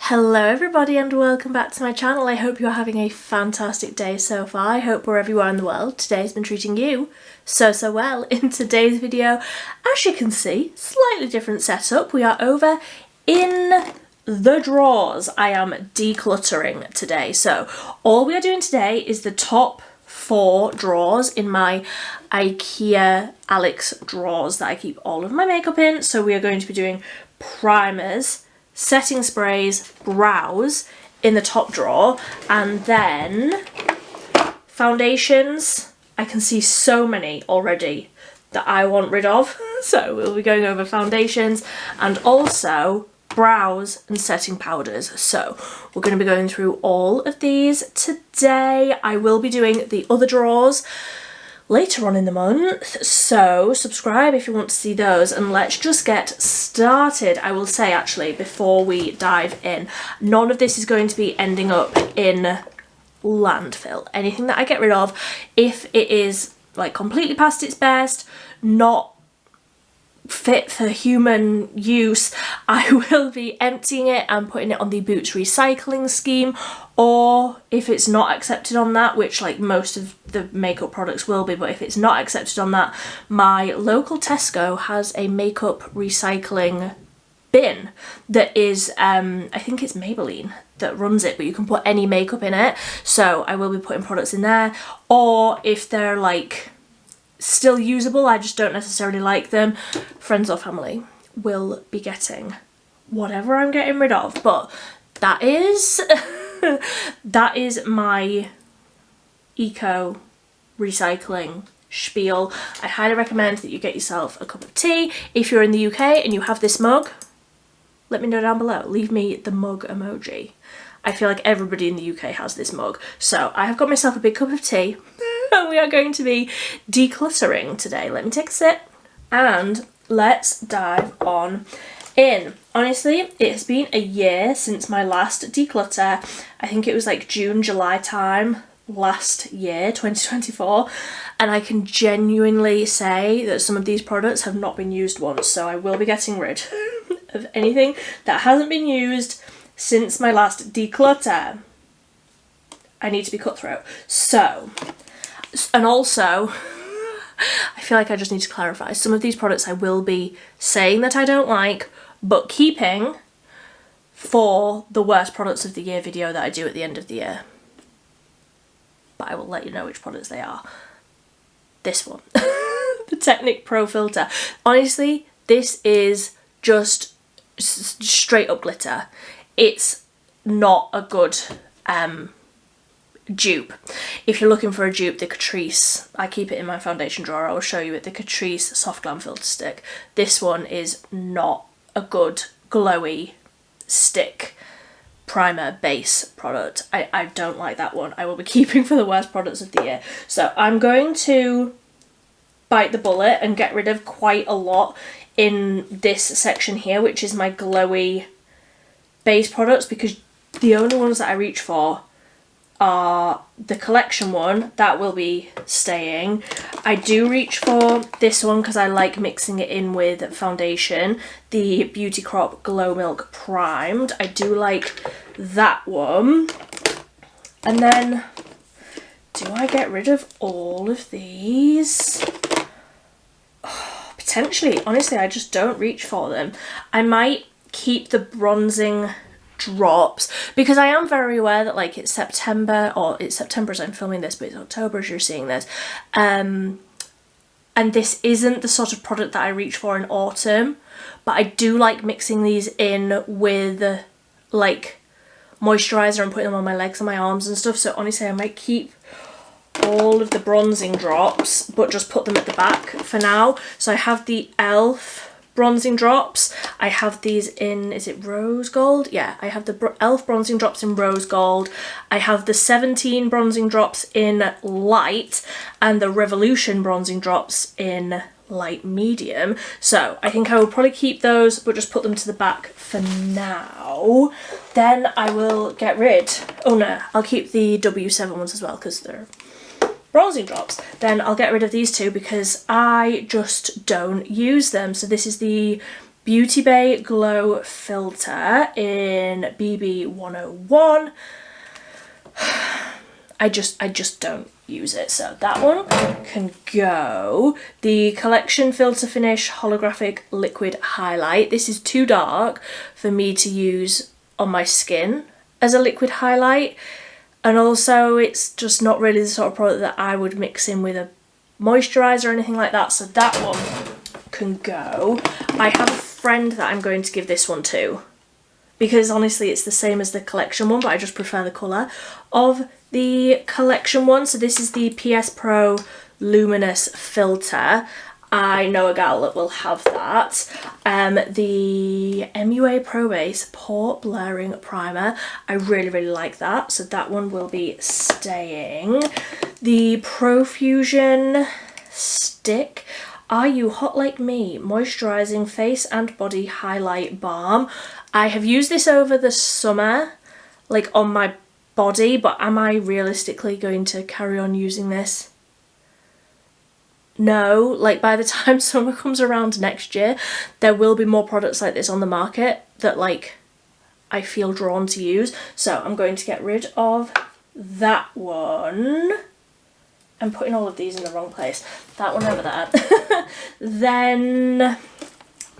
Hello everybody and welcome back to my channel. I hope you're having a fantastic day so far. I hope wherever you are in the world, today's been treating you so well. In today's video, as you can see, slightly different setup. We are over in the drawers. I am decluttering today. So all we are doing today is the top 4 drawers in my IKEA Alex drawers that I keep all of my makeup in. So we are going to be doing primers, setting sprays, brows in the top drawer, and then foundations. I can see so many already that I want rid of, so we'll be going over foundations and also brows and setting powders. So we're going to be going through all of these today. I will be doing the other drawers later on in the month, so subscribe if you want to see those, and let's just get started. I will say actually before we dive in, none of this is going to be ending up in landfill. Anything that I get rid of, if it is like completely past its best, not fit for human use, I will be emptying it and putting it on the Boots recycling scheme, or if it's not accepted on that, which like most of the makeup products will be, but if it's not accepted on that, my local Tesco has a makeup recycling bin that is I think it's Maybelline that runs it, but you can put any makeup in it, so I will be putting products in there. Or if they're like still usable, I just don't necessarily like them, friends or family will be getting whatever I'm getting rid of. But that is that is my eco recycling spiel. I highly recommend that you get yourself a cup of tea. If you're in the UK and you have this mug, let me know down below. Leave me the mug emoji. I feel like everybody in the UK has this mug. So I have got myself a big cup of tea and we are going to be decluttering today. Let me take a sip and let's dive on in. Honestly, it has been a year since my last declutter. I think it was like June, July time last year, 2024. And I can genuinely say that some of these products have not been used once. So I will be getting rid of anything that hasn't been used since my last declutter. I need to be cutthroat. So, and also, I feel like I just need to clarify, some of these products I will be saying that I don't like, but keeping for the worst products of the year video that I do at the end of the year. But I will let you know which products they are. This one, the Technic Pro Filter. Honestly, this is just straight up glitter. It's not a good dupe. If you're looking for a dupe, the Catrice, I keep it in my foundation drawer, I will show you it, the Catrice Soft Glam Filter Stick. This one is not a good glowy stick primer base product. I don't like that one. I will be keeping for the worst products of the year. So I'm going to bite the bullet and get rid of quite a lot in this section here, which is my glowy base products, because the only ones that I reach for are the collection one, that will be staying. I do reach for this one because I like mixing it in with foundation, the Beauty Crop Glow Milk Primed. I do like that one. And then, do I get rid of all of these? Oh, potentially. Honestly, I just don't reach for them. I might keep the bronzing drops because I am very aware that like it's September, or it's September as I'm filming this, but it's October as you're seeing this, and this isn't the sort of product that I reach for in autumn, but I do like mixing these in with like moisturizer and putting them on my legs and my arms and stuff. So honestly, I might keep all of the bronzing drops but just put them at the back for now. So I have the ELF bronzing drops. I have these in, is it rose gold? Yeah, I have the ELF bronzing drops in rose gold. I have the 17 bronzing drops in light and the Revolution bronzing drops in light medium. So I think I will probably keep those but just put them to the back for now. Then I will get rid, oh no, I'll keep the W7 ones as well because they're bronzing drops. Then I'll get rid of these two because I just don't use them. So this is the Beauty Bay Glow Filter in BB 101. I just don't use it, so that one can go. The Collection Filter Finish Holographic Liquid Highlight. This is too dark for me to use on my skin as a liquid highlight, and also it's just not really the sort of product that I would mix in with a moisturiser or anything like that, so that one can go. I have a friend that I'm going to give this one to, because honestly it's the same as the Collection one, but I just prefer the colour of the Collection one. So this is the PS Pro Luminous Filter. I know a gal that will have that. The MUA Pro Base Pore Blurring Primer. I really like that, so that one will be staying. The Profusion Stick Are You Hot Like Me Moisturising Face and Body Highlight Balm. I have used this over the summer, like on my body, but am I realistically going to carry on using this? No, like by the time summer comes around next year, there will be more products like this on the market that like I feel drawn to use. So I'm going to get rid of that one. I'm putting all of these in the wrong place. That one over there. Then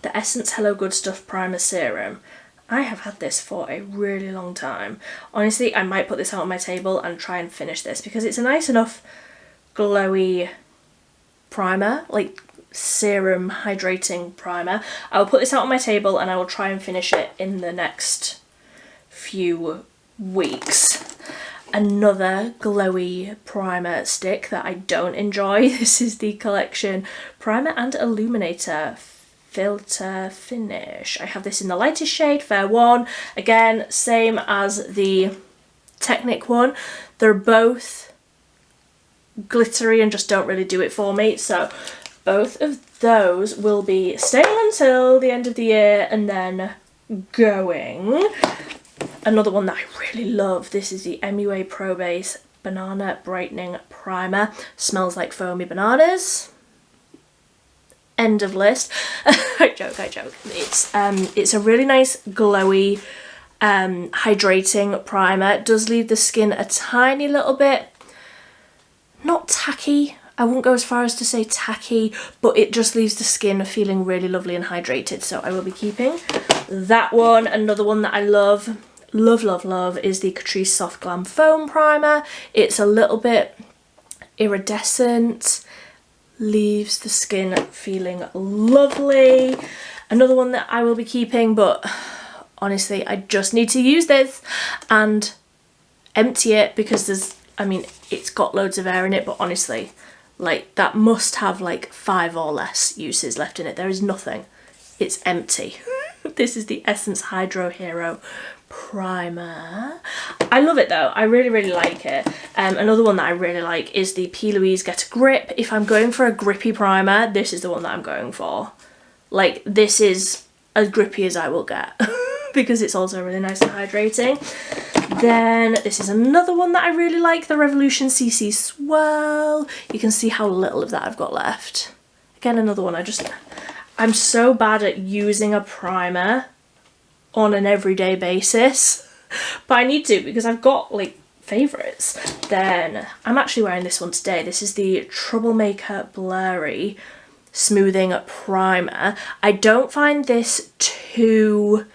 the Essence Hello Good Stuff Primer Serum. I have had this for a really long time. Honestly, I might put this out on my table and try and finish this because it's a nice enough glowy primer, like serum hydrating primer. I will put this out on my table and I will try and finish it in the next few weeks. Another glowy primer stick that I don't enjoy. This is the Collection Primer and Illuminator Filter Finish. I have this in the lightest shade, Fair 1. Again, same as the Technic one. They're both glittery and just don't really do it for me, so both of those will be staying until the end of the year and then going. Another one that I really love, this is the MUA Pro Base Banana Brightening Primer. Smells like foamy bananas. End of list. I joke. It's a really nice glowy hydrating primer. It does leave the skin a tiny little bit, not tacky, I wouldn't go as far as to say tacky, but it just leaves the skin feeling really lovely and hydrated, so I will be keeping that one. Another one that I love is the Catrice Soft Glam Foam Primer. It's a little bit iridescent, leaves the skin feeling lovely. Another one that I will be keeping, but honestly I just need to use this and empty it because there's, I mean, it's got loads of air in it, but honestly, like that must have like 5 or less uses left in it. There is nothing, it's empty. This is the Essence Hydro Hero Primer. I love it though, I really like it. Another one that I really like is the P. Louise Get a Grip. If I'm going for a grippy primer, this is the one that I'm going for. Like, this is as grippy as I will get because it's also really nice and hydrating. Then this is another one that I really like, the Revolution CC Swirl. You can see how little of that I've got left. Again, another one I'm so bad at using a primer on an everyday basis, but I need to because I've got like favourites. Then I'm actually wearing this one today. This is the Troublemaker Blurry Smoothing Primer. I don't find this too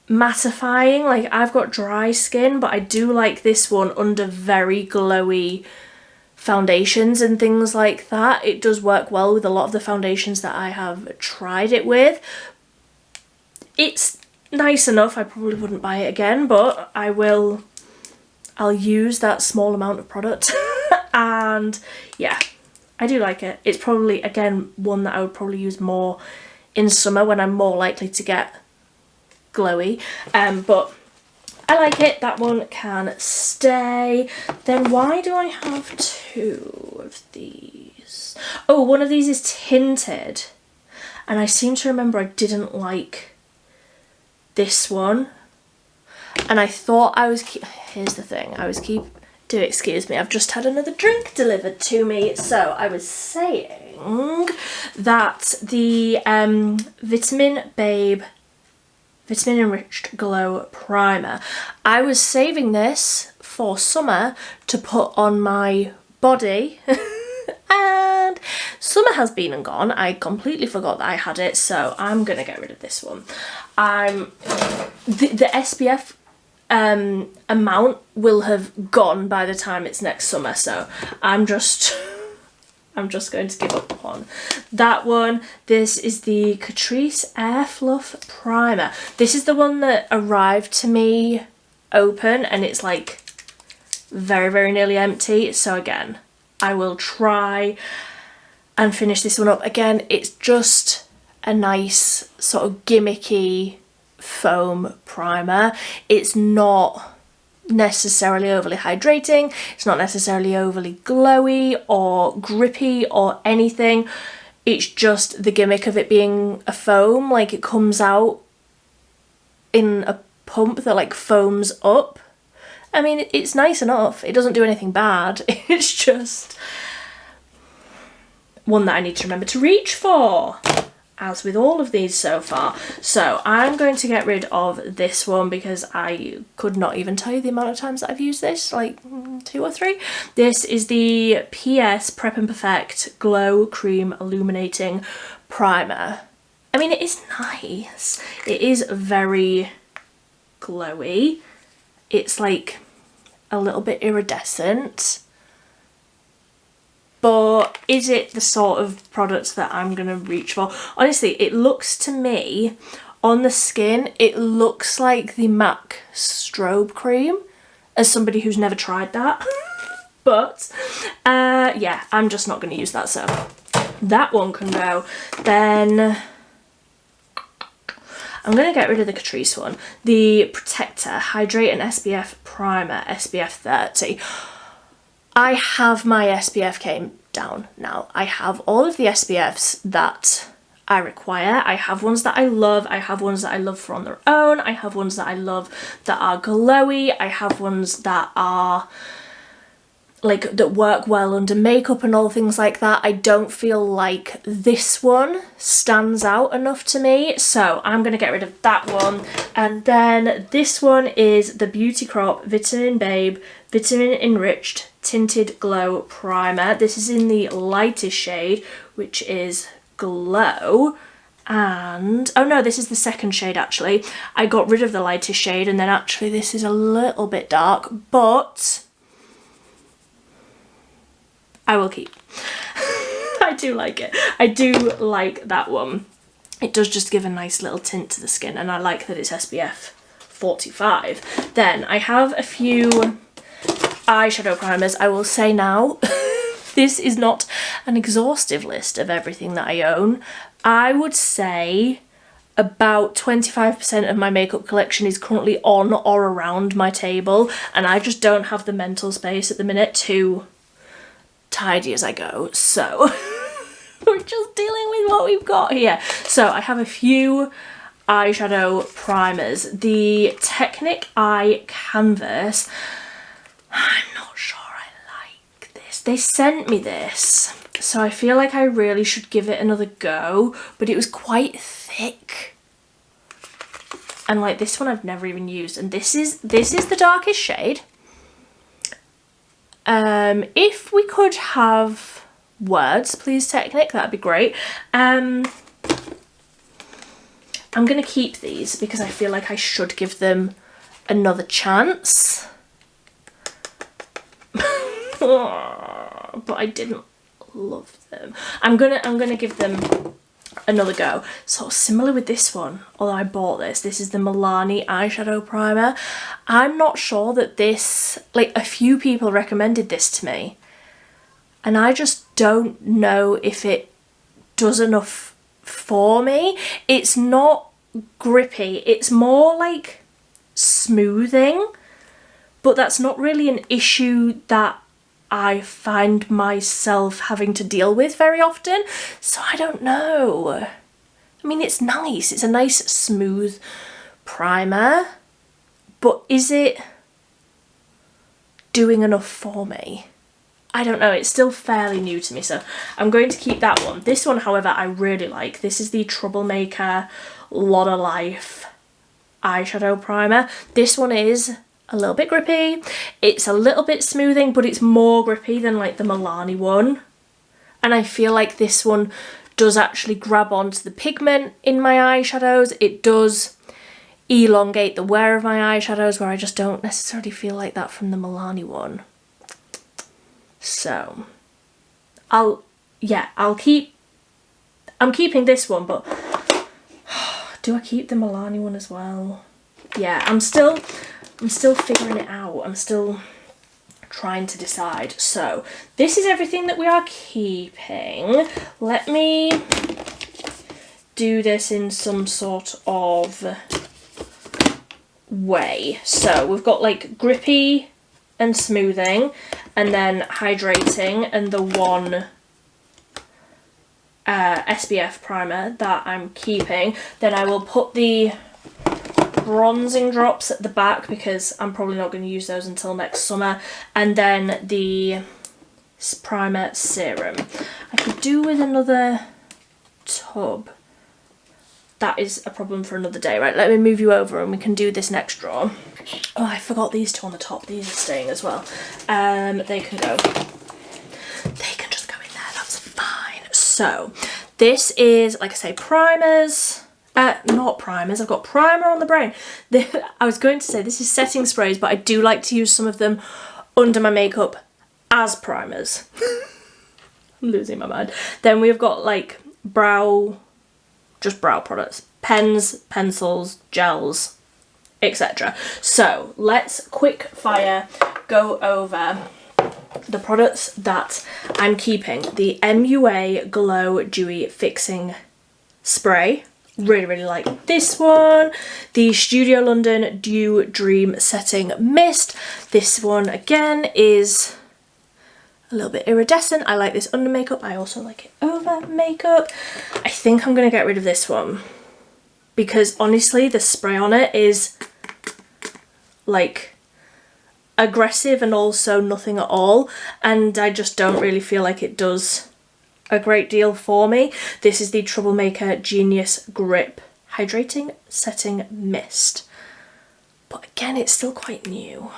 mattifying, like I've got dry skin, but I do like this one under very glowy foundations and things like that. It does work well with a lot of the foundations that I have tried it with. It's nice enough, I probably wouldn't buy it again, but I'll use that small amount of product and yeah, I do like it. It's probably, again, one that I would probably use more in summer when I'm more likely to get glowy, but I like it. That one can stay. Then why do I have 2 of these? Oh, one of these is tinted, and I seem to remember I didn't like this one, and I thought I was here's the thing, excuse me, I've just had another drink delivered to me. So I was saying saying that the Vitamin Enriched Glow Primer, I was saving this for summer to put on my body and summer has been and gone. I completely forgot that I had it, so I'm gonna get rid of this one. The SPF amount will have gone by the time it's next summer, so I'm just going to give up on that one. This is the Catrice Air Fluff Primer. This is the one that arrived to me open and it's like very, very nearly empty. So again, I will try and finish this one up. Again, it's just a nice sort of gimmicky foam primer. It's not necessarily overly hydrating, it's not necessarily overly glowy or grippy or anything. It's just the gimmick of it being a foam, like it comes out in a pump that like foams up. I mean, it's nice enough, it doesn't do anything bad, it's just one that I need to remember to reach for, as with all of these so far. So I'm going to get rid of this one because I could not even tell you the amount of times that I've used this, like 2 or 3. This is the PS Prep and Perfect Glow Cream Illuminating Primer. I mean, it is nice. It is very glowy. It's like a little bit iridescent. But is it the sort of product that I'm going to reach for? Honestly, it looks to me, on the skin, it looks like the MAC strobe cream, as somebody who's never tried that. But, yeah, I'm just not going to use that, so that one can go. Then I'm going to get rid of the Catrice one. The Protector Hydrate and SPF Primer, SPF 30. I have my SPF came down now. I have all of the SPFs that I require. I have ones that I love. I have ones that I love for on their own. I have ones that I love that are glowy. I have ones that are like that work well under makeup and all things like that. I don't feel like this one stands out enough to me, so I'm going to get rid of that one. And then this one is the Beauty Crop Vitamin Babe Vitamin Enriched Tinted Glow Primer. This is in the lightest shade, which is Glow. And oh no, this is the second shade actually. I got rid of the lightest shade and then actually this is a little bit dark, but I will keep. I do like it. I do like that one. It does just give a nice little tint to the skin and I like that it's SPF 45. Then I have a few eyeshadow primers. I will say now, this is not an exhaustive list of everything that I own. I would say about 25% of my makeup collection is currently on or around my table and I just don't have the mental space at the minute to tidy as I go, so we're just dealing with what we've got here. So I have a few eyeshadow primers. The Technic Eye Canvas, I'm not sure I like this. They sent me this, so I feel like I really should give it another go, but it was quite thick. And like this one I've never even used, and this is the darkest shade. If we could have words, please, Technic, that'd be great. I'm gonna keep these because I feel like I should give them another chance. But I didn't love them. I'm gonna give them another go. So similar with this one, although I bought this. This is the Milani eyeshadow primer. I'm not sure that this, like a few people recommended this to me and I just don't know if it does enough for me. It's not grippy, it's more like smoothing, but that's not really an issue that I find myself having to deal with very often, so I don't know. I mean, it's nice, it's a nice smooth primer, but is it doing enough for me? I don't know, it's still fairly new to me, so I'm going to keep that one. This one, however, I really like. This is the Troublemaker Lot of Life eyeshadow primer. This one is a little bit grippy. It's a little bit smoothing, but it's more grippy than like the Milani one. And I feel like this one does actually grab onto the pigment in my eyeshadows. It does elongate the wear of my eyeshadows, where I just don't necessarily feel like that from the Milani one. So I'm keeping this one, but do I keep the Milani one as well? Yeah, I'm still figuring it out. I'm still trying to decide. So this is everything that we are keeping. Let me do this in some sort of way. So we've got like grippy and smoothing, and then hydrating, and the one SPF primer that I'm keeping. Then I will put the bronzing drops at the back, because I'm probably not going to use those until next summer, and then the primer serum. I could do with another tub. That is a problem for another day. Right, let me move you over and we can do this next drawer. Oh, I forgot these two on the top. These are staying as well. They can go. They can just go in there. That's fine. So this is, like I say, primers. Not primers. I've got primer on the brain. I was going to say this is setting sprays, but I do like to use some of them under my makeup as primers. I'm losing my mind. Then we've got like just brow products, pens, pencils, gels, etc. So let's quick fire go over the products that I'm keeping. The MUA Glow Dewy Fixing Spray. Really like this one. The Studio London Dew Dream Setting Mist. This one again is a little bit iridescent. I like this under makeup. I also like it over makeup. I think I'm going to get rid of this one, because honestly the spray on it is like aggressive and also nothing at all, and I just don't really feel like it does a great deal for me. This is the Troublemaker Genius Grip Hydrating Setting Mist, but again it's still quite new.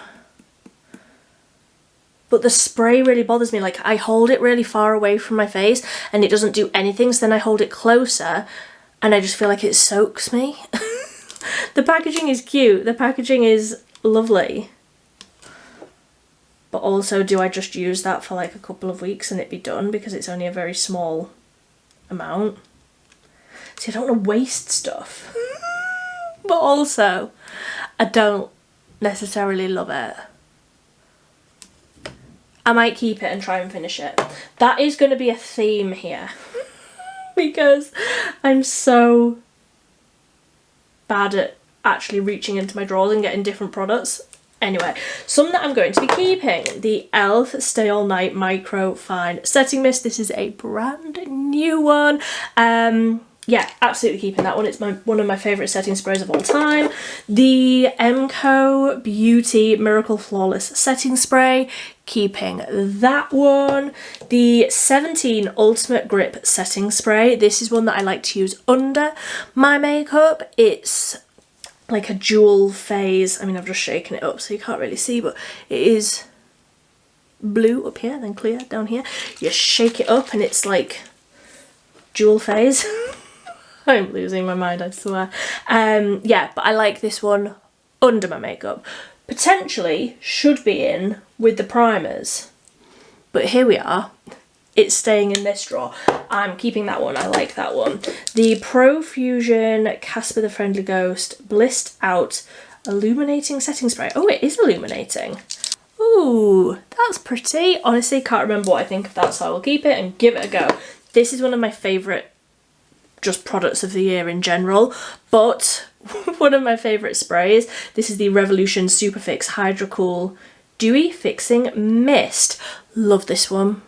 But the spray really bothers me. Like, I hold it really far away from my face and it doesn't do anything, so then I hold it closer and I just feel like it soaks me. The packaging is cute, the packaging is lovely, but also do I just use that for like a couple of weeks and it be done, because it's only a very small amount? See, I don't want to waste stuff. But also I don't necessarily love it. I might keep it and try and finish it. That is going to be a theme here because I'm so bad at actually reaching into my drawers and getting different products. Anyway, some that I'm going to be keeping. The e.l.f. Stay All Night Micro Fine Setting Mist. This is a brand new one. Yeah, absolutely keeping that one. It's one of my favourite setting sprays of all time. The Emco Beauty Miracle Flawless Setting Spray. Keeping that one. The 17 Ultimate Grip Setting Spray. This is one that I like to use under my makeup. It's like a dual phase. I mean, I've just shaken it up so you can't really see, but it is blue up here, then clear down here. You shake it up and it's like dual phase. I'm losing my mind, I swear. Yeah, but I like this one under my makeup. Potentially should be in with the primers, but here we are. It's staying in this drawer. I'm keeping that one. I like that one. The Profusion Casper the Friendly Ghost Blissed Out Illuminating Setting Spray. Oh, it is illuminating. Ooh, that's pretty. Honestly, can't remember what I think of that, so I will keep it and give it a go. This is one of my favourite just products of the year in general, but one of my favourite sprays. This is the Revolution Superfix Hydro Cool Dewy Fixing Mist. Love this one.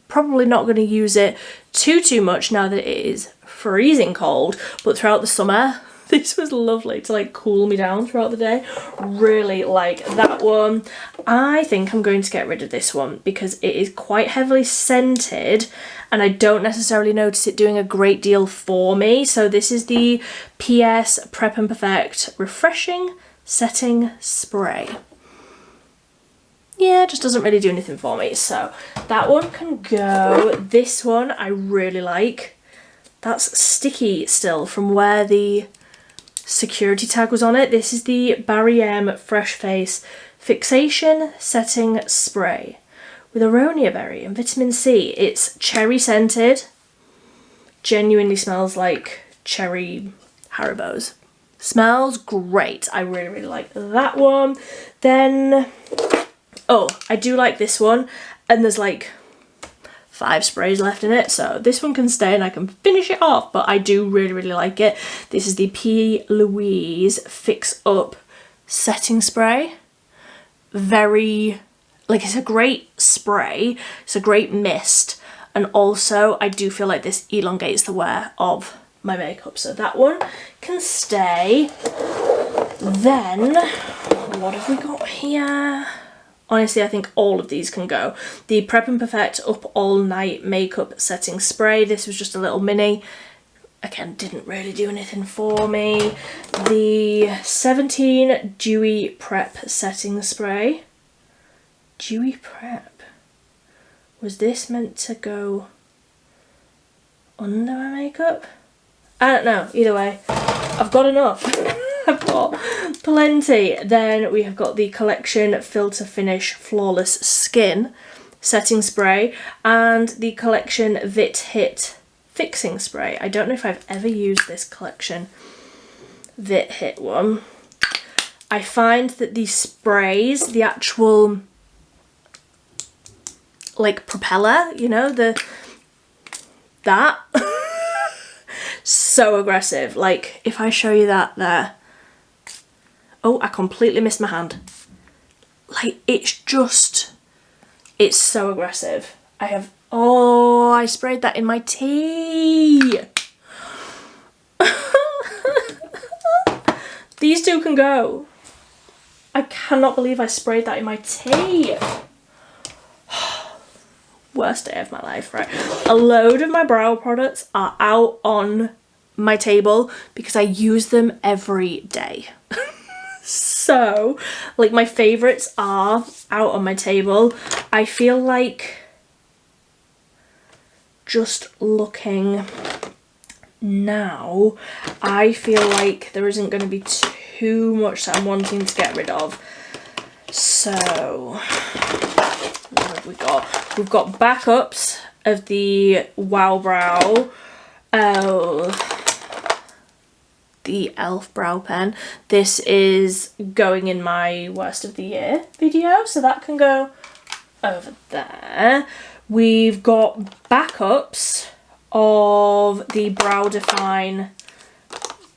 Probably not going to use it too much now that it is freezing cold, but throughout the summer This was lovely to like cool me down throughout the day. Really like that one. I think I'm going to get rid of this one because it is quite heavily scented and I don't necessarily notice it doing a great deal for me. So this is the PS Prep and Perfect Refreshing Setting Spray. Yeah, it just doesn't really do anything for me. So that one can go. This one I really like. That's sticky still from where the security tag was on it. This is the Barry M Fresh Face Fixation Setting Spray with aronia berry and vitamin C. It's cherry scented. Genuinely smells like cherry Haribos. Smells great. I really, really like that one. Then, oh, I do like this one. And there's like 5 sprays left in it, so this one can stay and I can finish it off, but I do really, really like it. This is the P. Louise Fix Up Setting Spray. Very, like, it's a great spray, it's a great mist, and also I do feel like this elongates the wear of my makeup, so that one can stay. Then, what have we got here? Honestly, I think all of these can go. The Prep and Perfect Up All Night Makeup Setting Spray. This was just a little mini. Again, didn't really do anything for me. The 17 Dewy Prep Setting Spray. Dewy Prep. Was this meant to go under my makeup? I don't know. Either way, I've got enough. I've got plenty. Then we have got the Collection Filter Finish Flawless Skin Setting Spray and the Collection Vit Hit Fixing Spray. I don't know if I've ever used this Collection Vit Hit one. I find that these sprays, the actual like propeller, you know, that so aggressive. Like if I show you that there. Oh, I completely missed my hand. Like, it's so aggressive. I sprayed that in my tea. These two can go. I cannot believe I sprayed that in my tea. Worst day of my life, right? A load of my brow products are out on my table because I use them every day. So, like, my favourites are out on my table. I feel like just looking now, I feel like there isn't going to be too much that I'm wanting to get rid of. So, what have we got? We've got backups of the Wow Brow. The e.l.f. brow pen. This is going in my worst of the year video, so that can go over there. We've got backups of the Brow Define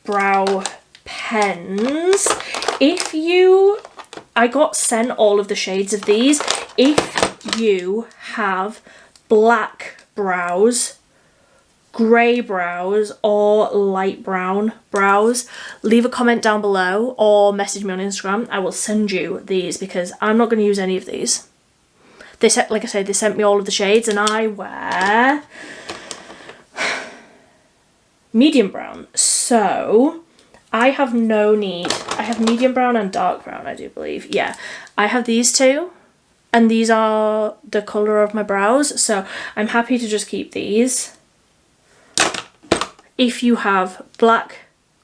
brow pens. I got sent all of the shades of these. If you have black brows, grey brows or light brown brows, leave a comment down below or message me on Instagram. I will send you these because I'm not going to use any of these. Like I said, they sent me all of the shades and I wear medium brown. So I have no need. I have medium brown and dark brown, I do believe. Yeah, I have these two and these are the colour of my brows. So I'm happy to just keep these. If you have black,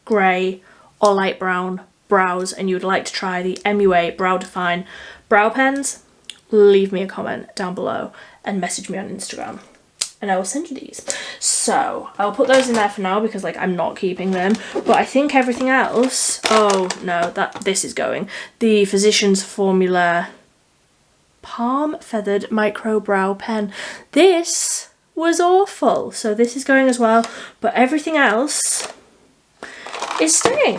grey or light brown brows and you would like to try the MUA Brow Define brow pens, leave me a comment down below and message me on Instagram and I will send you these. So I'll put those in there for now because like I'm not keeping them, but I think everything else, oh no, this is going. The Physicians Formula Palm Feathered Micro Brow Pen. This was awful, so this is going as well, but everything else is staying,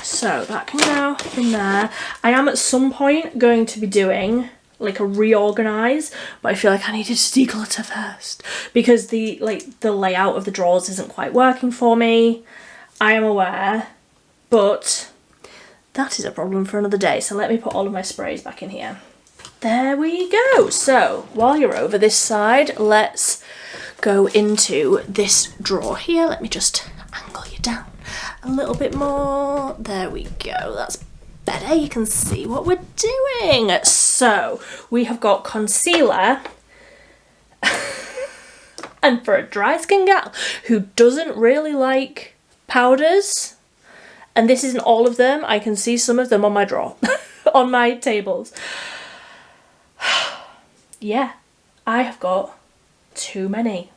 so that can go in there. I am at some point going to be doing like a reorganize, but I feel like I needed to declutter first because the layout of the drawers isn't quite working for me. I am aware, but that is a problem for another day. So let me put all of my sprays back in here. There we go. So while you're over this side, let's go into this drawer here. Let me just angle you down a little bit more. There we go. That's better. You can see what we're doing. So we have got concealer. And for a dry skin gal who doesn't really like powders, and this isn't all of them, I can see some of them on my drawer, on my tables. Yeah, I have got too many.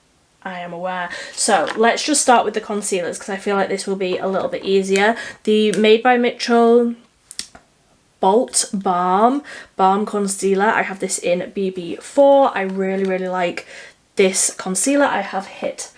I am aware. So let's just start with the concealers because I feel like this will be a little bit easier. The Made by Mitchell Bolt Balm Concealer. I have this in BB4. I really like this concealer. I have hit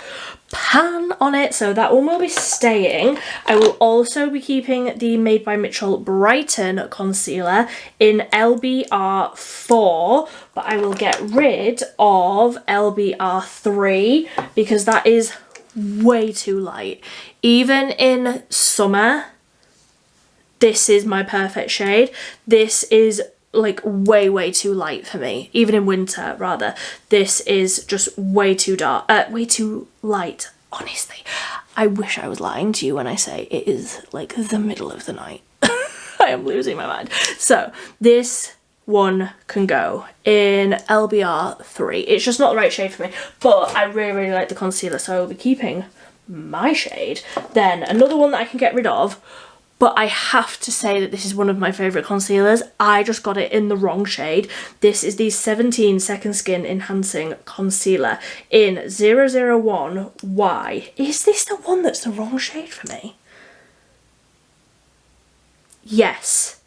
pan on it, so that one will be staying. I will also be keeping the Made by Mitchell Brighten Concealer in LBR4, but I will get rid of LBR3 because that is way too light. Even in summer, this is my perfect shade. This is like way too light for me. Even in winter, rather, this is just way too dark, way too light. Honestly, I wish I was lying to you when I say it is like the middle of the night. I am losing my mind. So this one can go in LBR3. It's just not the right shade for me, but I really like the concealer, so I will be keeping my shade. Then another one that I can get rid of, but I have to say that this is one of my favourite concealers. I just got it in the wrong shade. This is the 17 Second Skin Enhancing Concealer in 001Y. Is this the one that's the wrong shade for me? Yes,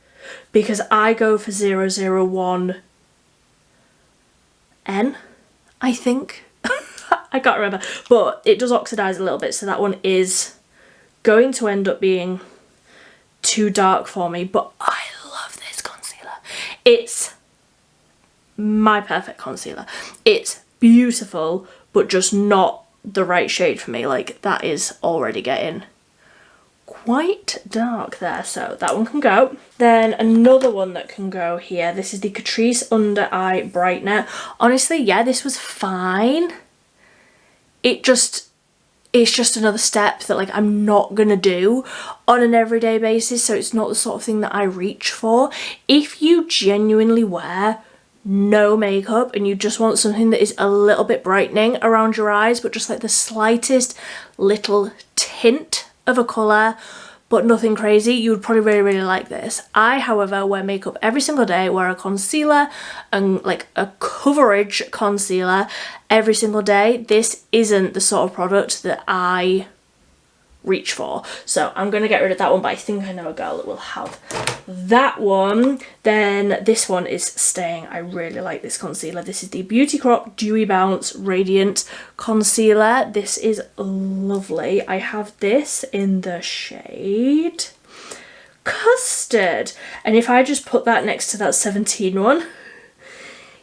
because I go for 001N, I think. I can't remember, but it does oxidise a little bit, so that one is going to end up being too dark for me, but I love this concealer. It's my perfect concealer. It's beautiful, but just not the right shade for me. Like, that is already getting quite dark there, so that one can go. Then another one that can go here, this is the Catrice Under Eye Brightener. Honestly, yeah, this was fine. It's just another step that like I'm not gonna do on an everyday basis, so it's not the sort of thing that I reach for. If you genuinely wear no makeup and you just want something that is a little bit brightening around your eyes, but just like the slightest little tint of a colour, but nothing crazy, you would probably really like this. I, however, wear makeup every single day, wear a concealer and like a coverage concealer every single day. This isn't the sort of product that I reach for, so I'm gonna get rid of that one, but I think I know a girl that will have that one. Then this one is staying. I really like this concealer. This is the Beauty Crop Dewy Bounce Radiant Concealer. This is lovely. I have this in the shade Custard, and if I just put that next to that 17 one,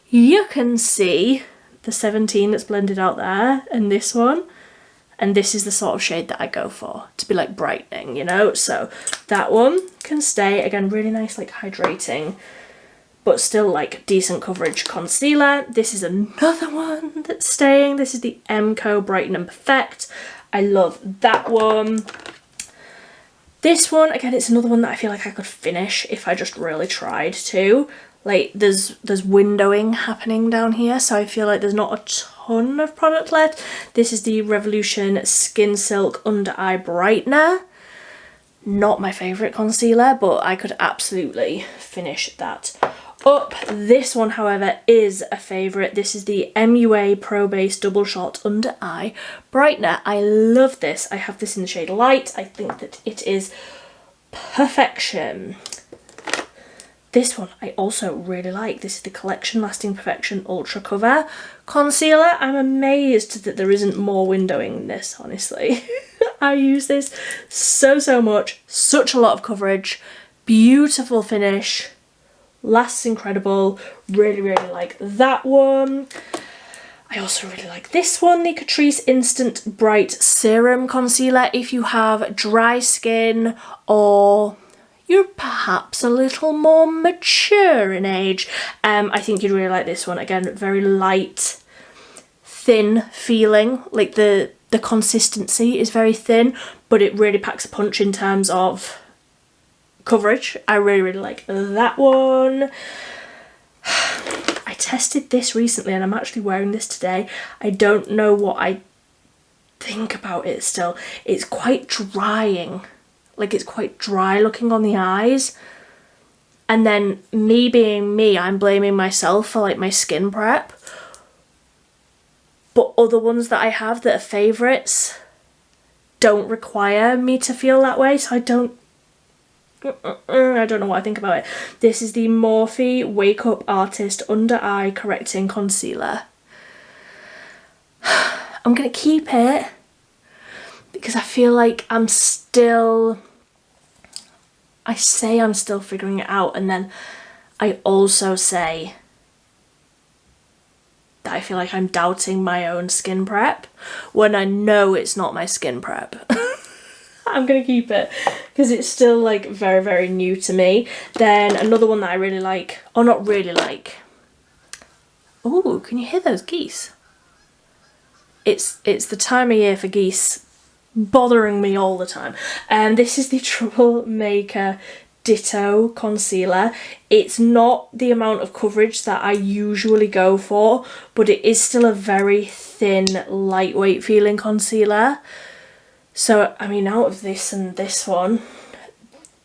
you can see the 17 that's blended out there and this one. And this is the sort of shade that I go for, to be like brightening, you know? So that one can stay. Again, really nice, like hydrating, but still like decent coverage concealer. This is another one that's staying. This is the MCO Brighten and Perfect. I love that one. This one, again, it's another one that I feel like I could finish if I just really tried to. Like there's windowing happening down here, so I feel like there's not a ton of product left. This is the Revolution Skin Silk Under Eye Brightener. Not my favourite concealer, but I could absolutely finish that up. This one, however, is a favourite. This is the MUA Pro Base Double Shot Under Eye Brightener. I love this. I have this in the shade Light. I think that it is perfection. This one I also really like. This is the Collection Lasting Perfection Ultra Cover Concealer. I'm amazed that there isn't more windowing in this, honestly. I use this so much. Such a lot of coverage. Beautiful finish. Lasts incredible. Really like that one. I also really like this one, the Catrice Instant Bright Serum Concealer. If you have dry skin or you're perhaps a little more mature in age, I think you'd really like this one. Again, very light, thin feeling, like the consistency is very thin, but it really packs a punch in terms of coverage. I really like that one. I tested this recently and I'm actually wearing this today. I don't know what I think about it still. It's quite drying. Like, it's quite dry looking on the eyes. And then me being me, I'm blaming myself for like my skin prep. But other ones that I have that are favourites don't require me to feel that way, so I don't know what I think about it. This is the Morphe Wake Up Artist Under Eye Correcting Concealer. I'm going to keep it because I feel like I say I'm still figuring it out, and then I also say that I feel like I'm doubting my own skin prep when I know it's not my skin prep. I'm gonna keep it because it's still like very new to me. Then another one that I really like, or not really like. Oh, can you hear those geese? It's the time of year for geese bothering me all the time. And this is the Troublemaker Ditto Concealer. It's not the amount of coverage that I usually go for, but it is still a very thin, lightweight feeling concealer. So, I mean, out of this and this one,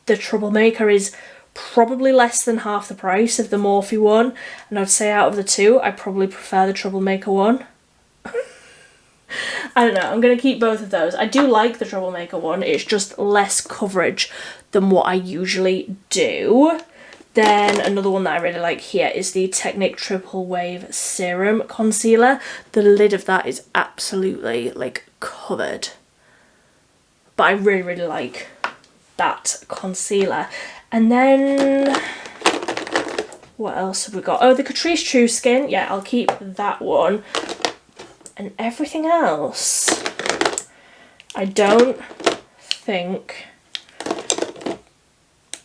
the Troublemaker is probably less than half the price of the Morphe one. And I'd say out of the two, I probably prefer the Troublemaker one. I don't know, I'm going to keep both of those. I do like the Troublemaker one, it's just less coverage than what I usually do. Then another one that I really like here is the Technic Triple Wave Serum Concealer. The lid of that is absolutely like covered. But I really like that concealer. And then what else have we got? Oh, the Catrice True Skin. Yeah, I'll keep that one. And everything else, I don't think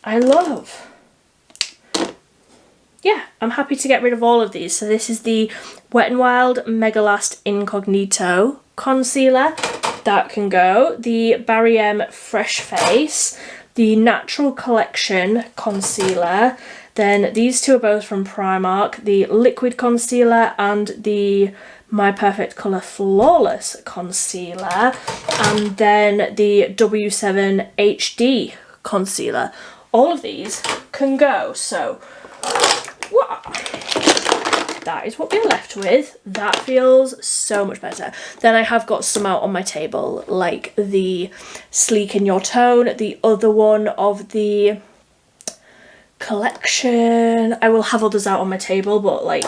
I love. Yeah, I'm happy to get rid of all of these. So this is the Wet n Wild Mega Last Incognito Concealer. That can go. The Barry M Fresh Face. The Natural Collection Concealer. Then these two are both from Primark. The Liquid Concealer and the My Perfect Colour Flawless Concealer, and then the W7 HD Concealer. All of these can go, so that is what we're left with. That feels so much better. Then I have got some out on my table, like the Sleek in Your Tone, the other one of the collection. I will have others out on my table, but like,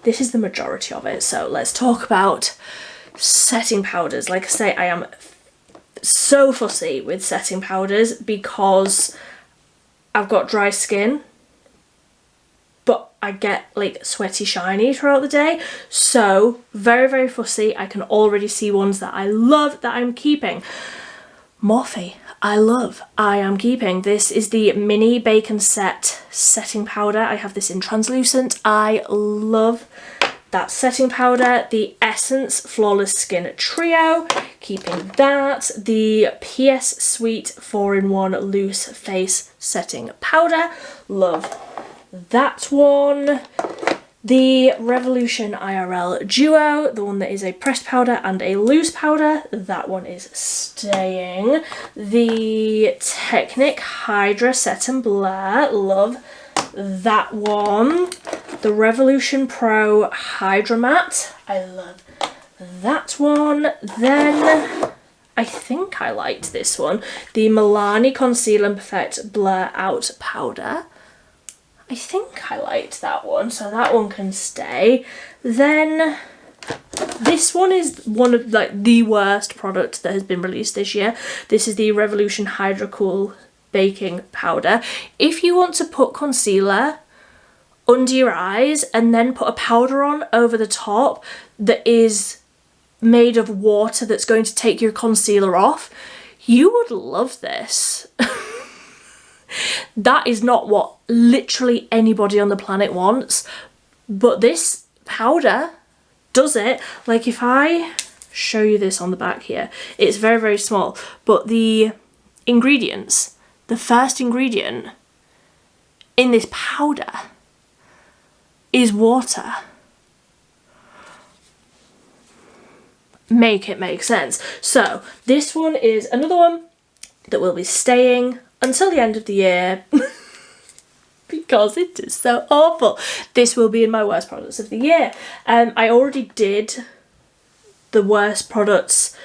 this is the majority of it. So let's talk about setting powders. Like I say, I am so fussy with setting powders because I've got dry skin, but I get like sweaty shiny throughout the day. So very fussy. I can already see ones that I love that I'm keeping. Morphe, I am keeping. This is the Mini Bacon Set setting powder. I have this in translucent. I love that setting powder. The Essence Flawless Skin Trio, keeping that. The PS Sweet 4-in-1 Loose Face Setting Powder, love that one. The Revolution IRL Duo, the one that is a pressed powder and a loose powder, that one is staying. The Technic Hydra Set and Blur, love that one. The Revolution Pro Hydra Matte, I love that one. Then I think I liked this one, the Milani Conceal and Perfect Blur Out Powder. I think I liked that one, so that one can stay. Then this one is one of like the worst product that has been released this year. This is the Revolution Hydra Cool Baking Powder. If you want to put concealer under your eyes and then put a powder on over the top that is made of water that's going to take your concealer off, you would love this. That is not what literally anybody on the planet wants, but this powder does it. Like, if I show you this on the back here, it's very, very small, but the ingredients, the first ingredient in this powder is water. Make it make sense. So this one is another one that will be staying until the end of the year because it is so awful. This will be in my worst products of the year. I already did the worst products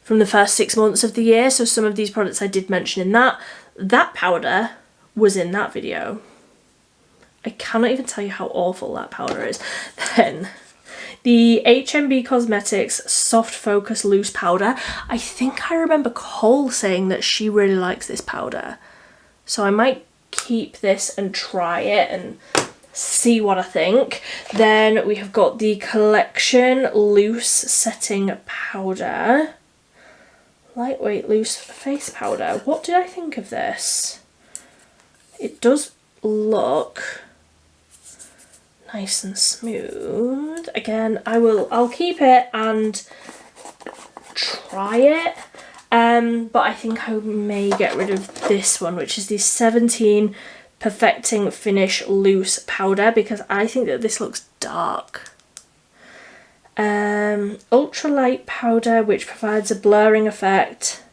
from the first 6 months of the year, so some of these products I did mention in that powder was in that video. I cannot even tell you how awful that powder is. Then the HMB Cosmetics Soft Focus Loose Powder. I think I remember Cole saying that she really likes this powder. So I might keep this and try it and see what I think. Then we have got the Collection Loose Setting Powder. Lightweight loose face powder. What did I think of this? It does look nice and smooth. Again, I'll keep it and try it. But I think I may get rid of this one, which is the 17 Perfecting Finish Loose Powder, because I think that this looks dark. Ultralight powder, which provides a blurring effect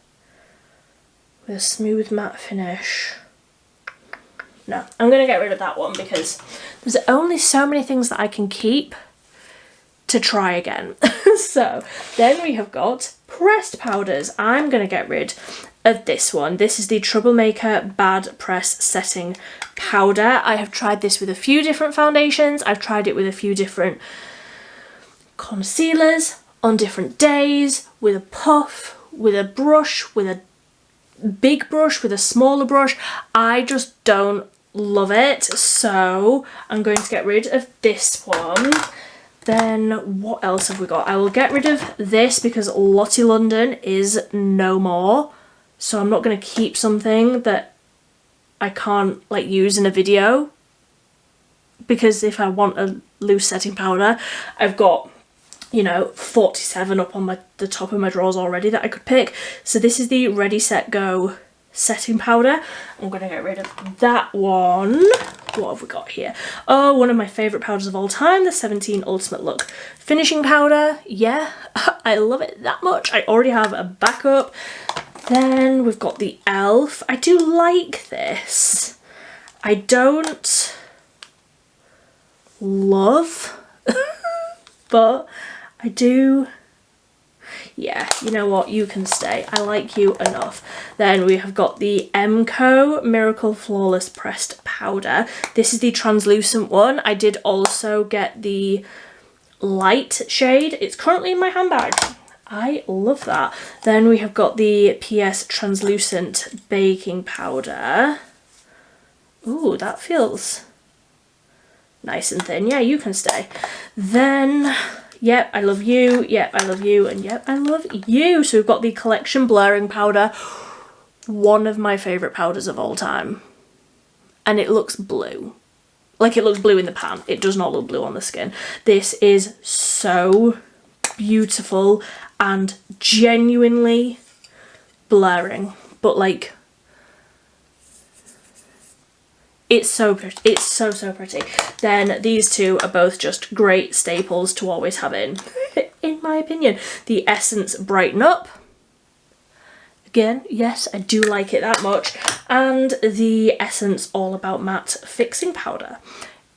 with a smooth matte finish. No, I'm going to get rid of that one because there's only so many things that I can keep to try again. So then we have got pressed powders. I'm going to get rid of this one. This is the Troublemaker Bad Press Setting Powder. I have tried this with a few different foundations. I've tried it with a few different concealers on different days, with a puff, with a brush, with a big brush, with a smaller brush. I just don't love it, so I'm going to get rid of this one. Then what else have we got? I will get rid of this because Lottie London is no more, so I'm not going to keep something that I can't like use in a video, because if I want a loose setting powder, I've got, you know, 47 up on the top of my drawers already that I could pick. So this is the Ready Set Go setting powder. I'm going to get rid of that one. What have we got here? Oh, one of my favourite powders of all time, the 17 Ultimate Look Finishing Powder. Yeah, I love it that much. I already have a backup. Then we've got the e.l.f. I do like this. I don't love, but I do. Yeah, you know what, you can stay. I like you enough. Then we have got the Emco Miracle Flawless Pressed Powder. This is the translucent one. I did also get the light shade. It's currently in my handbag. I love that. Then we have got the PS Translucent Baking Powder. Ooh, that feels nice and thin. Yeah, you can stay. Then, yep, I love you, yep, I love you, and yep, I love you. So we've got the Collection Blurring Powder, one of my favourite powders of all time. And it looks blue. Like, it looks blue in the pan. It does not look blue on the skin. This is so beautiful and genuinely blurring. But, like, it's so pretty. It's so, so pretty. Then these two are both just great staples to always have in my opinion. The Essence Brighten Up. Again, yes, I do like it that much. And the Essence All About Matte Fixing Powder.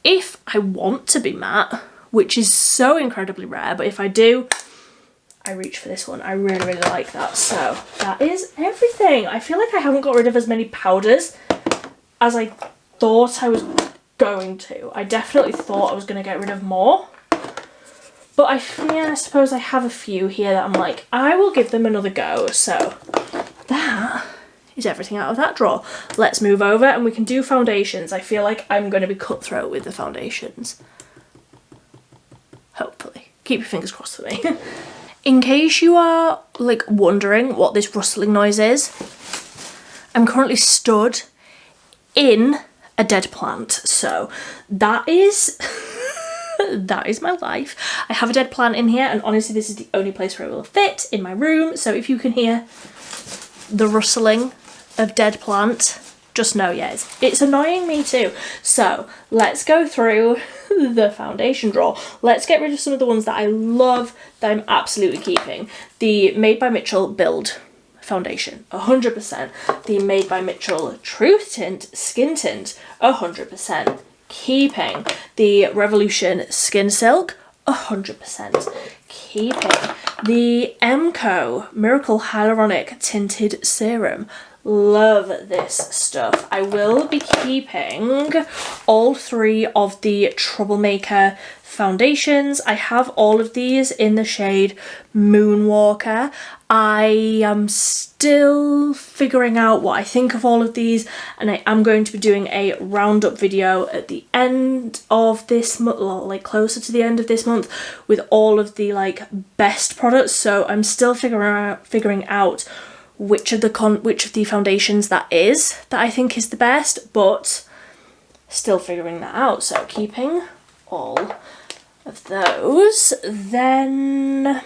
If I want to be matte, which is so incredibly rare, but if I do, I reach for this one. I really, really like that. So that is everything. I feel like I haven't got rid of as many powders as I thought I was going to. I definitely thought I was going to get rid of more. But I suppose I have a few here that I'm like, I will give them another go. So that is everything out of that drawer. Let's move over and we can do foundations. I feel like I'm going to be cutthroat with the foundations. Hopefully. Keep your fingers crossed for me. In case you are like wondering what this rustling noise is, I'm currently stood in a dead plant. So that is that is my life. I have a dead plant in here, and honestly this is the only place where it will fit in my room. So if you can hear the rustling of dead plant, just know, yeah, it's annoying me too. So let's go through the foundation drawer. Let's get rid of some of the ones that I love, that I'm absolutely keeping. The Made by Mitchell Build foundation, 100%. The Made by Mitchell Truth Tint Skin Tint, 100%. Keeping. The Revolution Skin Silk, 100%. Keeping. The Emco Miracle Hyaluronic Tinted Serum. Love this stuff. I will be keeping all 3 of the Troublemaker foundations. I have all of these in the shade Moonwalker. I am still figuring out what I think of all of these, and I am going to be doing a roundup video at the end of this month, like closer to the end of this month, with all of the like best products. So I'm still figuring out which of the foundations that I think is the best, but still figuring that out. So keeping all of those. Then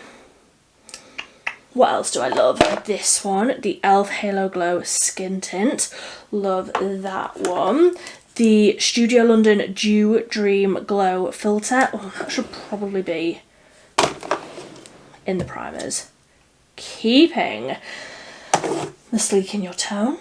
what else do I love? This one, the e.l.f. Halo Glow Skin Tint. Love that one. The Studio London Dew Dream Glow Filter. Oh, that should probably be in the primers. Keeping the Sleek in Your Tone.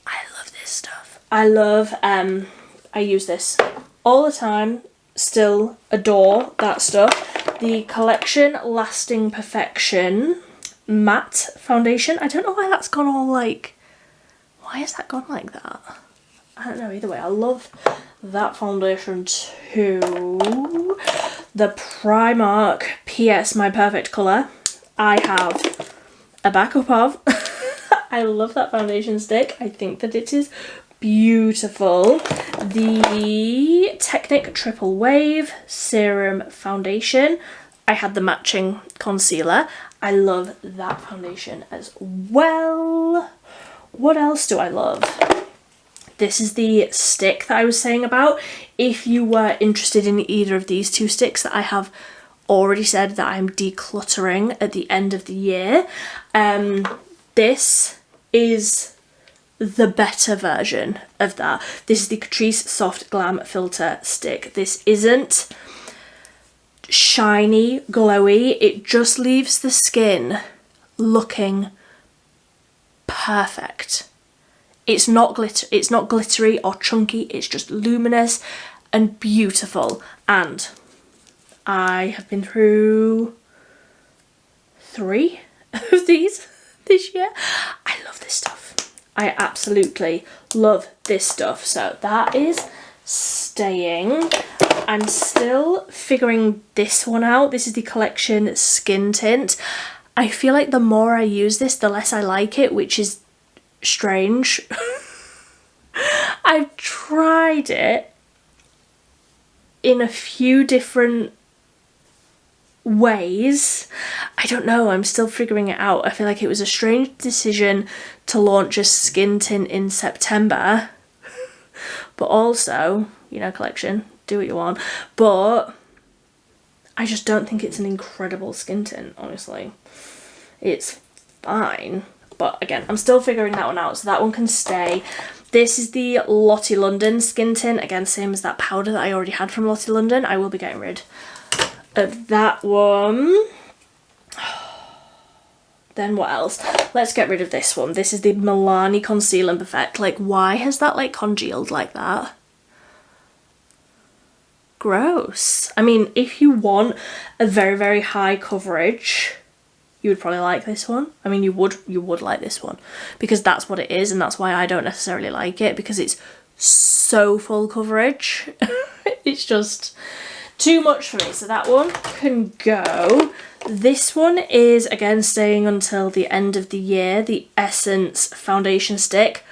I love this stuff. I use this all the time. Still adore that stuff. The Collection Lasting Perfection Matte Foundation. I don't know why that's gone all like, why has that gone like that? I don't know, either way, I love that foundation too. The Primark PS My Perfect Colour. I have a backup of. I love that foundation stick. I think that it is beautiful. The Technic Triple Wave Serum Foundation. I had the matching concealer. I love that foundation as well. What else do I love? This is the stick that I was saying about. If you were interested in either of these 2 sticks that I have already said that I'm decluttering at the end of the year, this is the better version of that. This is the Catrice Soft Glam Filter Stick. This isn't shiny, glowy. It just leaves the skin looking perfect. It's not glittery or chunky. It's just luminous and beautiful. And I have been through 3 of these this year. I love this stuff. I absolutely love this stuff. So that is staying. I'm still figuring this one out. This is the Collection Skin Tint. I feel like the more I use this, the less I like it, which is strange. I've tried it in a few different ways. I don't know, I'm still figuring it out. I feel like it was a strange decision to launch a skin tint in September, but also, you know, Collection, do what you want, but I just don't think it's an incredible skin tint, honestly. It's fine, but again, I'm still figuring that one out, so that one can stay. This is the Lottie London skin tint, again, same as that powder that I already had from Lottie London. I will be getting rid of that one. Then what else? Let's get rid of this one. This is the Milani Conceal and Perfect. Like, why has that like congealed like that? Gross. I mean, if you want a very, very high coverage, you would probably like this one. I mean, you would like this one, because that's what it is, and that's why I don't necessarily like it, because it's so full coverage. It's just too much for me, so that one can go. This one is, again, staying until the end of the year, the Essence foundation stick.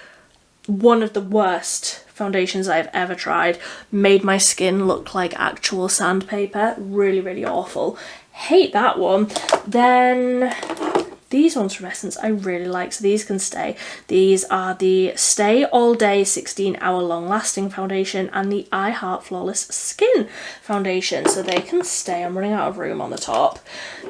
One of the worst foundations I've ever tried. Made my skin look like actual sandpaper. Really, really awful. Hate that one. Then these ones from Essence I really like, so these can stay. These are the Stay All Day 16-hour long lasting foundation and the I Heart Flawless Skin foundation, so they can stay. I'm running out of room on the top.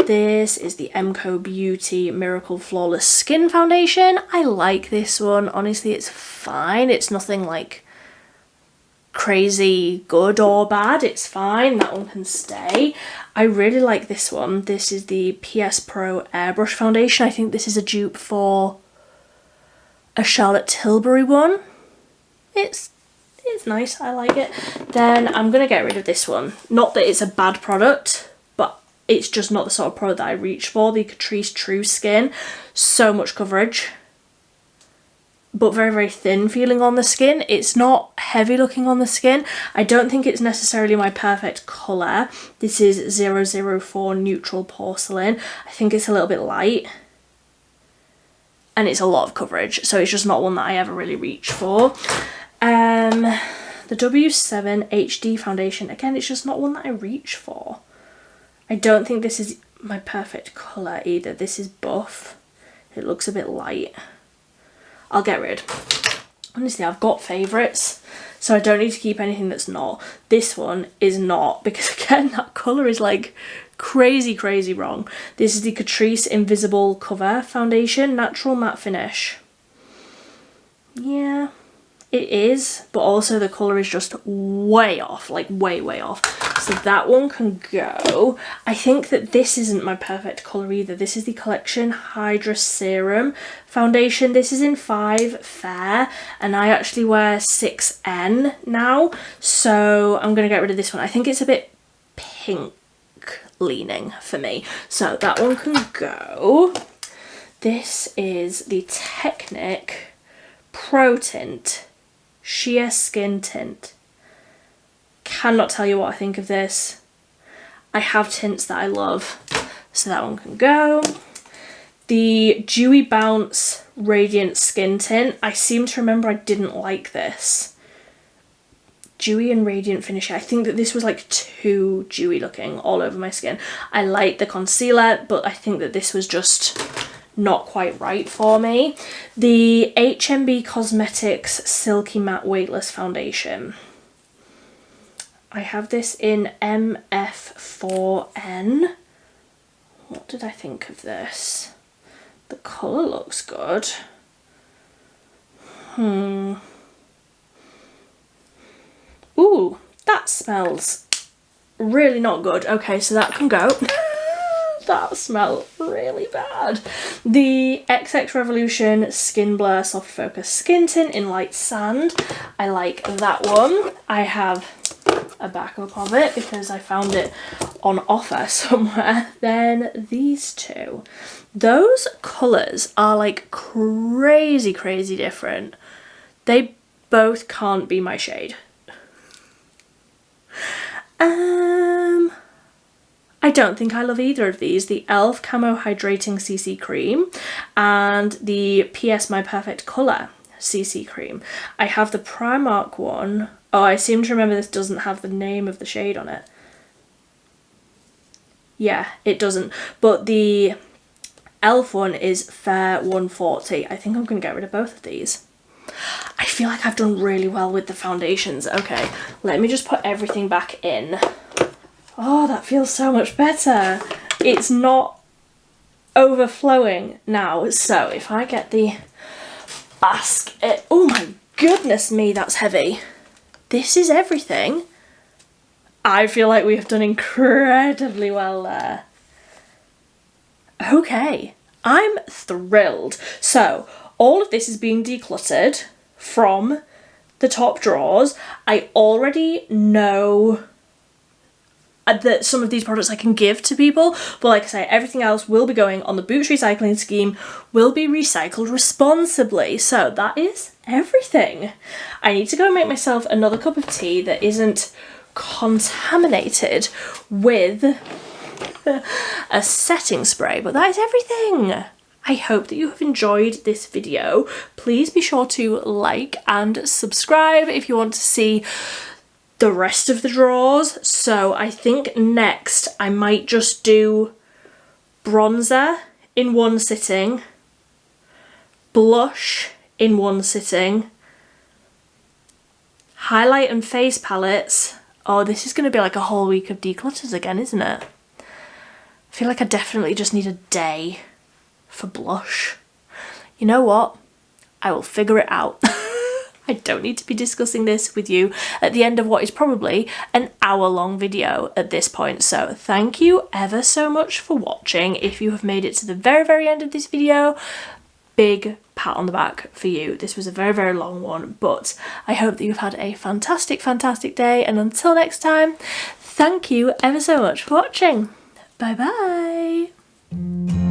This is the Emco Beauty Miracle Flawless Skin foundation. I like this one. Honestly, it's fine. It's nothing like crazy good or bad. It's fine. That one can stay. I really like this one. This is the PS Pro Airbrush foundation. I think this is a dupe for a Charlotte Tilbury one. It's nice. I like it. Then I'm gonna get rid of this one. Not that it's a bad product, but it's just not the sort of product that I reach for. The Catrice True Skin. So much coverage, but very, very thin feeling on the skin. It's not heavy looking on the skin. I don't think it's necessarily my perfect colour. This is 004 Neutral Porcelain. I think it's a little bit light. And it's a lot of coverage, so it's just not one that I ever really reach for. The W7 HD foundation. Again, it's just not one that I reach for. I don't think this is my perfect colour either. This is buff. It looks a bit light. I'll get rid. Honestly, I've got favourites, so I don't need to keep anything that's not. This one is not, because again, that colour is like crazy, crazy wrong. This is the Catrice Invisible Cover Foundation, Natural Matte Finish. Yeah, it is, but also the colour is just way off, like way, way off. So that one can go. I think that this isn't my perfect colour either. This is the Collection Hydra Serum foundation. This is in 5 Fair, and I actually wear 6N now, so I'm going to get rid of this one. I think it's a bit pink leaning for me, so that one can go. This is the Technic Pro Tint Sheer Skin Tint. Cannot tell you what I think of this. I have tints that I love, so that one can go. The Dewy Bounce Radiant Skin Tint. I seem to remember I didn't like this. Dewy and radiant finish. I think that this was like too dewy looking all over my skin. I like the concealer, but I think that this was just not quite right for me. The HMB Cosmetics Silky Matte Weightless Foundation. I have this in MF4N. What did I think of this? The colour looks good. Ooh, that smells really not good. Okay, so that can go. That smelled really bad. The XX Revolution Skin Blur Soft Focus Skin Tint in Light Sand. I like that one. I have a backup of it because I found it on offer somewhere. Then these two. Those colours are like crazy, crazy different. They both can't be my shade. I don't think I love either of these. The e.l.f. Camo Hydrating CC Cream and the PS My Perfect Colour CC Cream. I have the Primark one. Oh, I seem to remember this doesn't have the name of the shade on it. Yeah, it doesn't. But the e.l.f. one is Fair 140. I think I'm going to get rid of both of these. I feel like I've done really well with the foundations. Okay, let me just put everything back in. Oh, that feels so much better. It's not overflowing now. So if I get the basket, oh my goodness me, that's heavy. This is everything. I feel like we have done incredibly well there. Okay, I'm thrilled. So all of this is being decluttered from the top drawers. I already know that some of these products I can give to people, but like I say, everything else will be going on the Boots recycling scheme, will be recycled responsibly. So that is everything. I need to go and make myself another cup of tea that isn't contaminated with a setting spray, but that is everything. I hope that you have enjoyed this video. Please be sure to like and subscribe if you want to see the rest of the drawers. So I think next I might just do bronzer in one sitting, blush in one sitting, highlight and face palettes. Oh, this is going to be like a whole week of declutters again, isn't it? I feel like I definitely just need a day for blush. You know what? I will figure it out. I don't need to be discussing this with you at the end of what is probably an hour-long video at this point. So thank you ever so much for watching. If you have made it to the very, very end of this video, big pat on the back for you. This was a very, very long one, but I hope that you've had a fantastic, fantastic day. And until next time, thank you ever so much for watching. Bye bye.